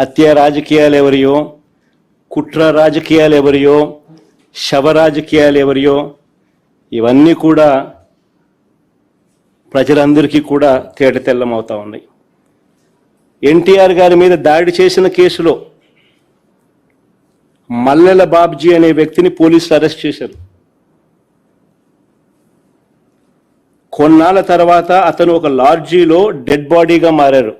హత్య రాజకీయాలు ఎవరియో, కుట్ర రాజకీయాలు ఎవరియో, శవ రాజకీయాలు ఎవరియో, ఇవన్నీ కూడా ప్రజలందరికీ కూడా తేటతెల్లమవుతా ఉన్నాయి. ఎన్టీఆర్ గారి మీద దాడి చేసిన కేసులో మల్లెల బాబ్జీ అనే వ్యక్తిని పోలీసులు అరెస్ట్ చేశారు. కొన్నాళ్ళ తర్వాత అతను ఒక లాడ్జీలో డెడ్ బాడీగా మారారు.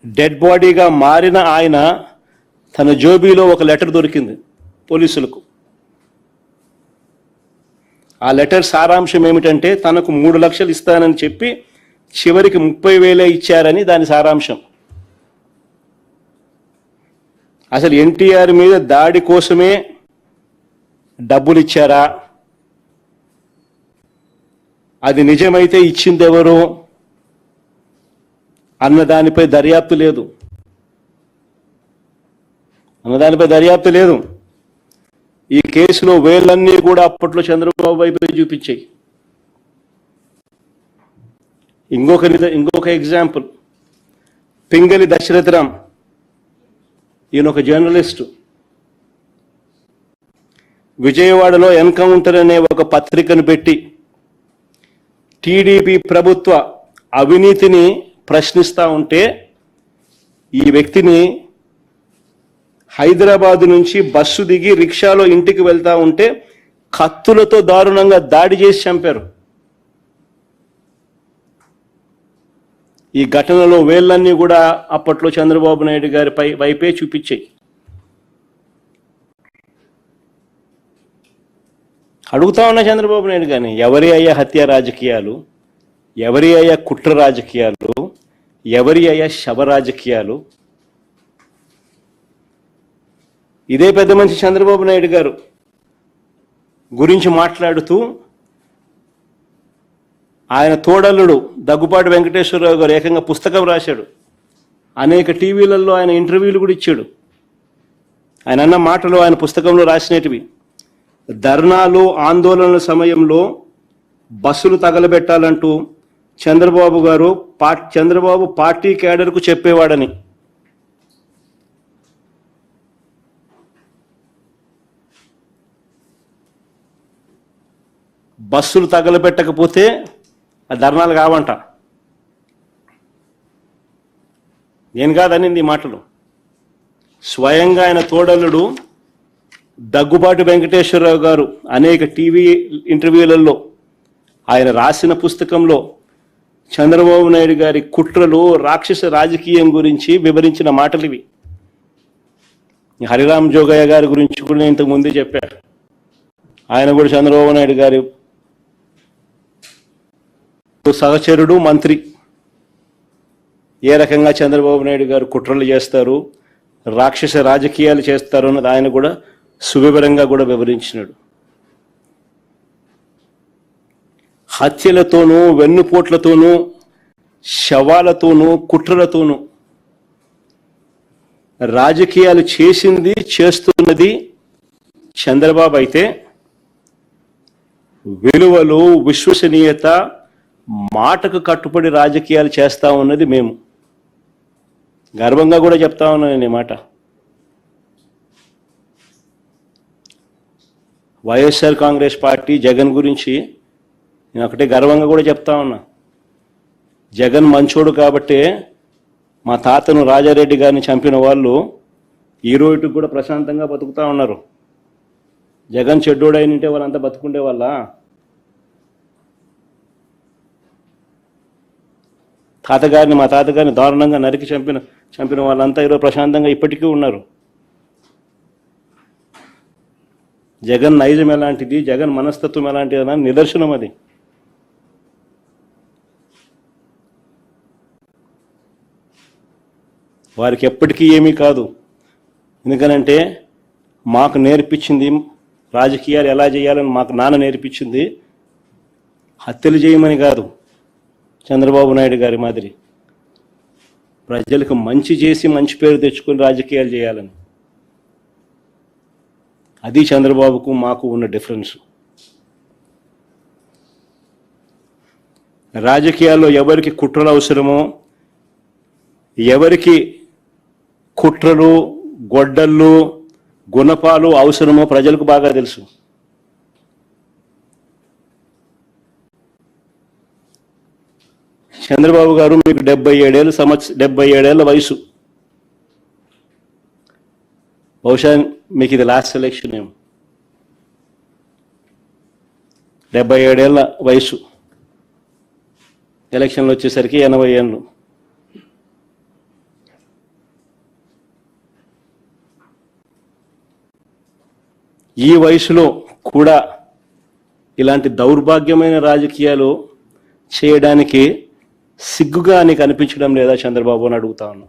డెడ్ బాడీగా మారిన ఆయన తన జోబీలో ఒక లెటర్ దొరికింది పోలీసులకు. ఆ లెటర్ సారాంశం ఏమిటంటే తనకు 3 లక్షలు ఇస్తానని చెప్పి చివరికి 30,000 ఇచ్చారని దాని సారాంశం. అసలు ఎన్టీఆర్ మీద దాడి కోసమే డబ్బులు ఇచ్చారా, అది నిజమైతే ఇచ్చింది ఎవరు అన్నదానిపై దర్యాప్తు లేదు. ఈ కేసులో వేలన్నీ కూడా అప్పట్లో చంద్రబాబు వైపు చూపించాయి. ఇంకొక ఎగ్జాంపుల్, పింగళి దశరథరామ్, ఈయన ఒక జర్నలిస్టు. విజయవాడలో ఎన్కౌంటర్ అనే ఒక పత్రికను పెట్టి టీడీపీ ప్రభుత్వ అవినీతిని ప్రశ్నిస్తూ ఉంటే ఈ వ్యక్తిని హైదరాబాదు నుంచి బస్సు దిగి రిక్షాలో ఇంటికి వెళ్తూ ఉంటే కత్తులతో దారుణంగా దాడి చేసి చంపారు. ఈ ఘటనలో వేళ్ళన్నీ కూడా అప్పట్లో చంద్రబాబు నాయుడు గారి వైపే చూపించాయి. అడుగుతా ఉన్నా చంద్రబాబు నాయుడు గారిని, ఎవరి అయ్యా హత్య రాజకీయాలు, ఎవరి అయ్యా కుట్ర రాజకీయాలు, ఎవరి అయ్యా శవ రాజకీయాలు? ఇదే పెద్ద మనిషి చంద్రబాబు నాయుడు గారు గురించి మాట్లాడుతూ ఆయన తోడల్లుడు దగ్గుపాటి వెంకటేశ్వరరావు గారు ఏకంగా పుస్తకం రాశాడు. అనేక టీవీలలో ఆయన ఇంటర్వ్యూలు కూడా ఇచ్చాడు. ఆయన అన్న మాటలు ఆయన పుస్తకంలో రాసినటివి. ధర్నాలు ఆందోళనల సమయంలో బస్సులు తగలబెట్టాలంటూ చంద్రబాబు పార్టీ క్యాడర్కు చెప్పేవాడని. బస్సులు తగలబెట్టకపోతే ఆ ధర్నాలు కావంట. నేను కాదనింది ఈ మాటలు. స్వయంగా ఆయన తోడల్లుడు దగ్గుబాటి వెంకటేశ్వరరావు గారు అనేక టీవీ ఇంటర్వ్యూలలో ఆయన రాసిన పుస్తకంలో చంద్రబాబు నాయుడు గారి కుట్రలు, రాక్షస రాజకీయం గురించి వివరించిన మాటలు ఇవి. హరిరామ్ జోగయ్య గారి గురించి కూడా నేను ఇంతకుముందే చెప్పారు. ఆయన కూడా చంద్రబాబు నాయుడు గారి సహచరుడు, మంత్రి. ఏ రకంగా చంద్రబాబు నాయుడు గారు కుట్రలు చేస్తారు, రాక్షస రాజకీయాలు చేస్తారు అన్నది ఆయన కూడా సువివరంగా కూడా వివరించినాడు. హత్యలతోనూ, వెన్నుపోట్లతోనూ, శవాలతోనూ, కుట్రలతోనూ రాజకీయాలు చేస్తున్నది చంద్రబాబు అయితే, విలువలు, విశ్వసనీయత, మాటకు కట్టుబడి రాజకీయాలు చేస్తా ఉన్నది మేము. గర్వంగా కూడా చెప్తా ఉన్నాను నేను ఈ మాట. వైఎస్ఆర్ కాంగ్రెస్ పార్టీ జగన్ గురించి నేను ఒకటే గర్వంగా కూడా చెప్తా ఉన్నా. జగన్ మంచోడు కాబట్టే మా తాతను రాజారెడ్డి గారిని చంపిన వాళ్ళు ఈ రోజుకి కూడా ప్రశాంతంగా బతుకుతూ ఉన్నారు. జగన్ చెడ్డోడైనంటే వాళ్ళంతా బతుకుండే వాళ్ళ. మా తాతగారిని దారుణంగా నరికి చంపిన వాళ్ళంతా ఈరోజు ప్రశాంతంగా ఇప్పటికీ ఉన్నారు. జగన్ నైజం ఎలాంటిది, జగన్ మనస్తత్వం ఎలాంటిది అని నిదర్శనం అది. వారికి ఎప్పటికీ ఏమీ కాదు. ఎందుకనంటే మాకు నేర్పించింది రాజకీయాలు ఎలా చేయాలని మాకు నాన్న నేర్పించింది హత్యలు చేయమని కాదు, చంద్రబాబు నాయుడు గారి మాదిరి ప్రజలకు మంచి చేసి మంచి పేరు తెచ్చుకొని రాజకీయాలు చేయాలని. అది చంద్రబాబుకు మాకు ఉన్న డిఫరెన్స్. రాజకీయాల్లో ఎవరికి కుట్రలు అవసరమో, ఎవరికి కుట్రలు గొడ్డళ్ళు గుణపాలు అవసరమో ప్రజలకు బాగా తెలుసు. చంద్రబాబు గారు మీకు 77 ఏళ్ల వయసు. బహుశా మీకు ఇది లాస్ట్ ఎలక్షన్ ఏమో. 77 ఏళ్ల వయసు, ఎలక్షన్లు వచ్చేసరికి 80 ఏళ్ళు. ఈ వయసులో కూడా ఇలాంటి దౌర్భాగ్యమైన రాజకీయాలు చేయడానికి సిగ్గుగా నీకు అనిపించడం లేదా చంద్రబాబు అని అడుగుతా ఉన్నా.